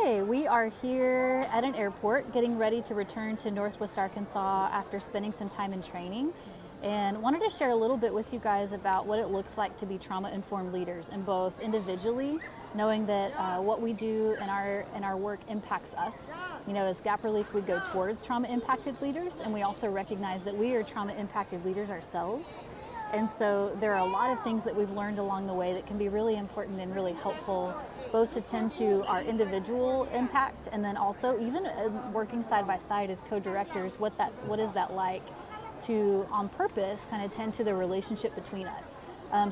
Hey, we are here at an airport getting ready to return to Northwest Arkansas after spending some time in training, and wanted to share a little bit with you guys about what it looks like to be trauma-informed leaders, and both individually, knowing that what we do in our work impacts us. You know, as Gap Relief, we go towards trauma-impacted leaders, and we also recognize that we are trauma-impacted leaders ourselves. And so there are a lot of things that we've learned along the way that can be really important and really helpful, both to tend to our individual impact, and then also even working side by side as co-directors, what is that like to, on purpose, kind of tend to the relationship between us.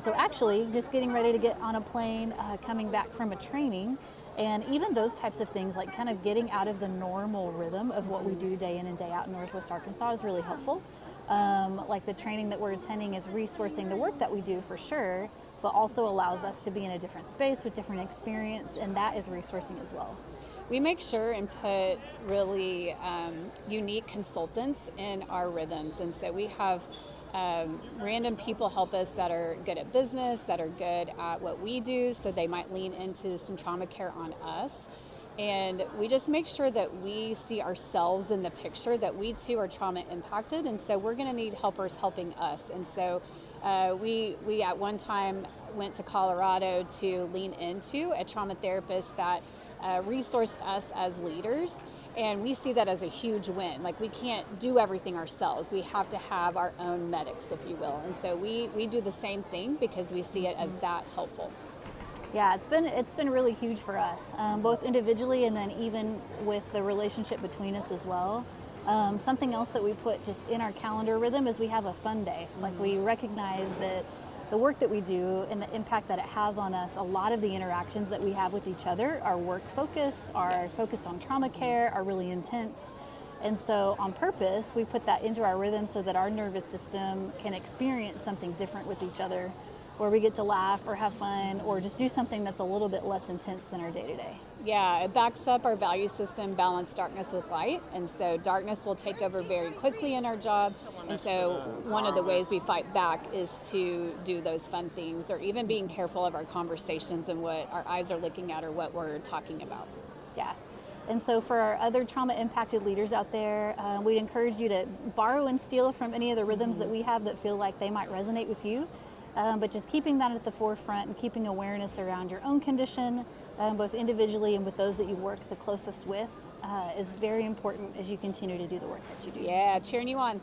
So actually, just getting ready to get on a plane, coming back from a training, and even those types of things, like kind of getting out of the normal rhythm of what we do day in and day out in Northwest Arkansas, is really helpful. Like the training that we're attending is resourcing the work that we do for sure, but also allows us to be in a different space with different experience, and that is resourcing as well. We make sure and put really unique consultants in our rhythms, and so we have random people help us that are good at business, that are good at what we do, so they might lean into some trauma care on us. And we just make sure that we see ourselves in the picture, that we too are trauma impacted, and so we're going to need helpers helping us. And so we at one time went to Colorado to lean into a trauma therapist that resourced us as leaders, and we see that as a huge win. Like, we can't do everything ourselves. We have to have our own medics, if you will. And so we do the same thing because we see it as that helpful. Yeah, it's been really huge for us, both individually and then even with the relationship between us as well. Something else that we put just in our calendar rhythm is we have a fun day. Like, we recognize that the work that we do and the impact that it has on us, a lot of the interactions that we have with each other are work focused, are focused on trauma care, are really intense. And so on purpose, we put that into our rhythm so that our nervous system can experience something different with each other, where we get to laugh or have fun or just do something that's a little bit less intense than our day-to-day. Yeah, it backs up our value system, balance darkness with light. And so darkness will take over very quickly in our job. And so one of the ways we fight back is to do those fun things, or even being careful of our conversations and what our eyes are looking at or what we're talking about. Yeah. And so for our other trauma-impacted leaders out there, we'd encourage you to borrow and steal from any of the rhythms that we have that feel like they might resonate with you. But just keeping that at the forefront and keeping awareness around your own condition, both individually and with those that you work the closest with, is very important as you continue to do the work that you do. Yeah, cheering you on.